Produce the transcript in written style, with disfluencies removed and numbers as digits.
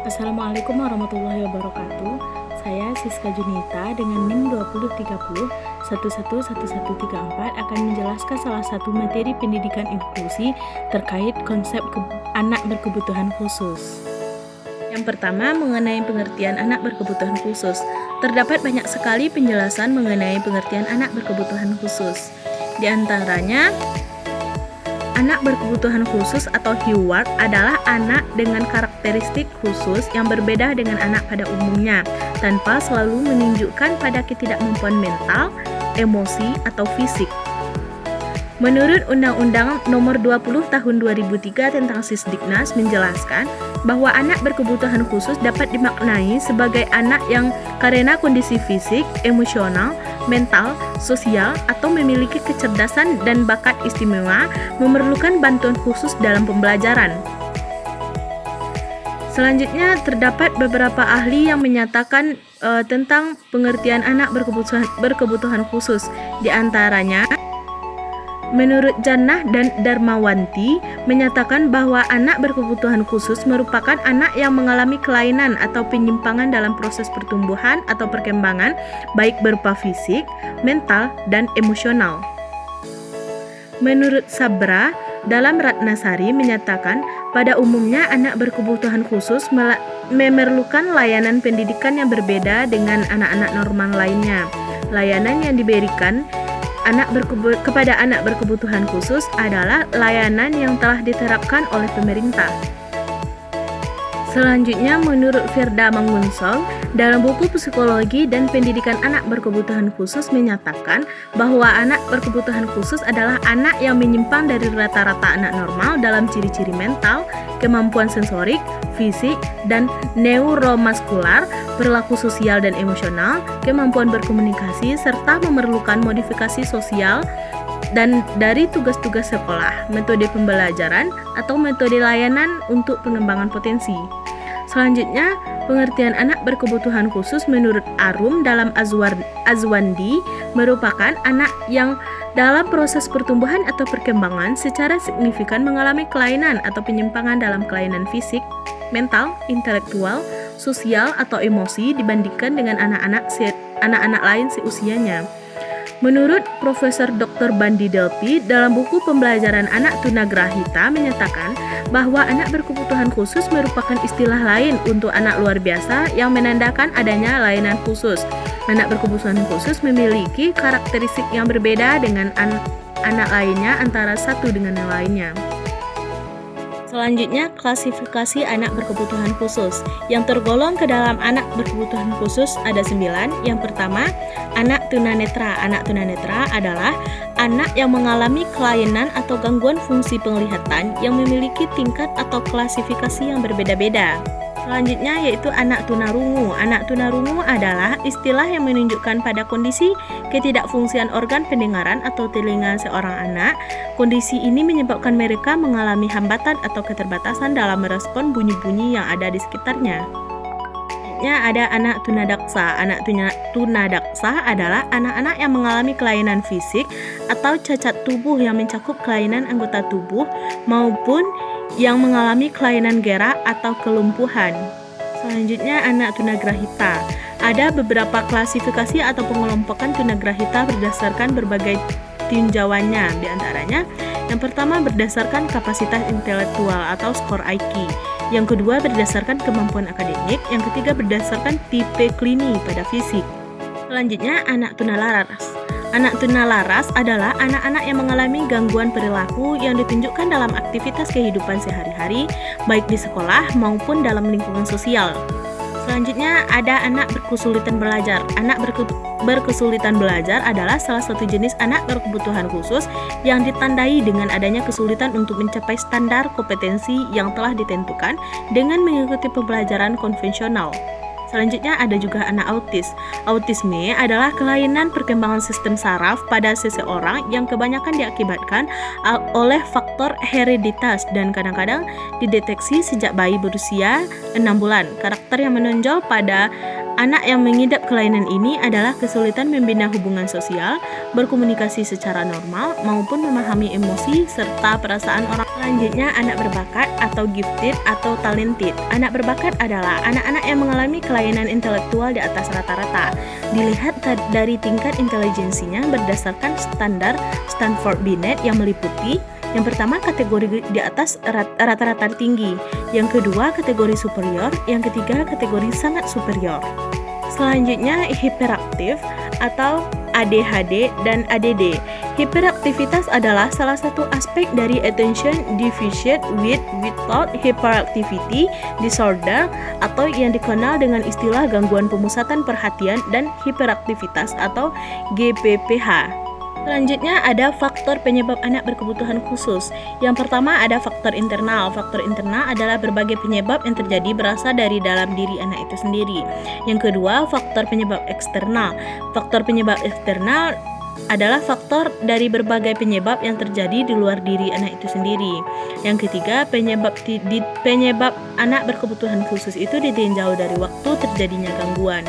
Assalamualaikum warahmatullahi wabarakatuh. Saya Siska Junita dengan NIM 2030 111134 akan menjelaskan salah satu materi pendidikan inklusi terkait konsep anak berkebutuhan khusus. Yang pertama, mengenai pengertian anak berkebutuhan khusus. Terdapat banyak sekali penjelasan mengenai pengertian anak berkebutuhan khusus. Di antaranya, anak berkebutuhan khusus atau HIWARK adalah anak dengan karakteristik khusus yang berbeda dengan anak pada umumnya, tanpa selalu menunjukkan pada ketidakmampuan mental, emosi, atau fisik. Menurut Undang-Undang Nomor 20 Tahun 2003 tentang Sisdiknas menjelaskan bahwa anak berkebutuhan khusus dapat dimaknai sebagai anak yang karena kondisi fisik, emosional, mental, sosial, atau memiliki kecerdasan dan bakat istimewa memerlukan bantuan khusus dalam pembelajaran. Selanjutnya, terdapat beberapa ahli yang menyatakan tentang pengertian anak berkebutuhan khusus. Di antaranya, menurut Jannah dan Darmawanti menyatakan bahwa anak berkebutuhan khusus merupakan anak yang mengalami kelainan atau penyimpangan dalam proses pertumbuhan atau perkembangan baik berupa fisik, mental, dan emosional. Menurut Sabra dalam Ratnasari menyatakan pada umumnya anak berkebutuhan khusus memerlukan layanan pendidikan yang berbeda dengan anak-anak normal lainnya. Layanan yang diberikan kepada anak berkebutuhan khusus adalah layanan yang telah diterapkan oleh pemerintah. Selanjutnya, menurut Firda Mangunsol dalam buku Psikologi dan Pendidikan Anak Berkebutuhan Khusus menyatakan bahwa anak berkebutuhan khusus adalah anak yang menyimpang dari rata-rata anak normal dalam ciri-ciri mental, kemampuan sensorik, fisik, dan neuromuskular, perilaku sosial dan emosional, kemampuan berkomunikasi, serta memerlukan modifikasi sosial dan dari tugas-tugas sekolah, metode pembelajaran, atau metode layanan untuk pengembangan potensi. Selanjutnya, pengertian anak berkebutuhan khusus menurut Arum dalam Azwandi merupakan anak yang dalam proses pertumbuhan atau perkembangan secara signifikan mengalami kelainan atau penyimpangan dalam kelainan fisik, mental, intelektual, sosial, atau emosi dibandingkan dengan anak-anak lain seusianya. Menurut Profesor Dr. Bandi Delpi dalam buku Pembelajaran Anak Tunagrahita menyatakan bahwa anak berkebutuhan khusus merupakan istilah lain untuk anak luar biasa yang menandakan adanya layanan khusus. Anak berkebutuhan khusus memiliki karakteristik yang berbeda dengan anak lainnya antara satu dengan yang lainnya. Selanjutnya, klasifikasi anak berkebutuhan khusus. Yang tergolong ke dalam anak berkebutuhan khusus ada 9. Yang pertama, anak tunanetra. Anak tunanetra adalah anak yang mengalami kelainan atau gangguan fungsi penglihatan yang memiliki tingkat atau klasifikasi yang berbeda-beda. Selanjutnya yaitu anak tunarungu. Anak tunarungu adalah istilah yang menunjukkan pada kondisi ketidakfungsian organ pendengaran atau telinga seorang anak. Kondisi ini menyebabkan mereka mengalami hambatan atau keterbatasan dalam merespon bunyi-bunyi yang ada di sekitarnya. Selanjutnya ada anak tunadaksa. Anak tunadaksa adalah anak-anak yang mengalami kelainan fisik atau cacat tubuh yang mencakup kelainan anggota tubuh maupun yang mengalami kelainan gerak atau kelumpuhan. Selanjutnya anak tunagrahita. Ada beberapa klasifikasi atau pengelompokan tunagrahita berdasarkan berbagai tinjauannya. Di antaranya, yang pertama berdasarkan kapasitas intelektual atau skor IQ. Yang kedua berdasarkan kemampuan akademik. Yang ketiga berdasarkan tipe klini pada fisik. Selanjutnya anak tunalaras. Anak tunalaras adalah anak-anak yang mengalami gangguan perilaku yang ditunjukkan dalam aktivitas kehidupan sehari-hari, baik di sekolah maupun dalam lingkungan sosial. Selanjutnya ada anak berkesulitan belajar. Anak berkesulitan belajar adalah salah satu jenis anak berkebutuhan khusus yang ditandai dengan adanya kesulitan untuk mencapai standar kompetensi yang telah ditentukan dengan mengikuti pembelajaran konvensional. Selanjutnya ada juga anak autis. Autisme adalah kelainan perkembangan sistem saraf pada seseorang yang kebanyakan diakibatkan oleh faktor hereditas dan kadang-kadang dideteksi sejak bayi berusia 6 bulan. Karakter yang menonjol pada anak yang mengidap kelainan ini adalah kesulitan membina hubungan sosial, berkomunikasi secara normal, maupun memahami emosi serta perasaan orang. Selanjutnya, anak berbakat atau gifted atau talented. Anak berbakat adalah anak-anak yang mengalami kelainan intelektual di atas rata-rata. Dilihat dari tingkat intelijensinya berdasarkan standar Stanford Binet yang meliputi: yang pertama, kategori di atas rata-rata tinggi. Yang kedua, kategori superior. Yang ketiga, kategori sangat superior. Selanjutnya, hiperaktif atau ADHD dan ADD. Hiperaktivitas adalah salah satu aspek dari attention deficit without hyperactivity disorder atau yang dikenal dengan istilah gangguan pemusatan perhatian dan hiperaktivitas atau GPPH. Selanjutnya ada faktor penyebab anak berkebutuhan khusus. Yang pertama ada faktor internal. Faktor internal adalah berbagai penyebab yang terjadi berasal dari dalam diri anak itu sendiri. Yang kedua, faktor penyebab eksternal. Faktor penyebab eksternal adalah faktor dari berbagai penyebab yang terjadi di luar diri anak itu sendiri. Yang ketiga, penyebab anak berkebutuhan khusus itu ditinjau dari waktu terjadinya gangguan.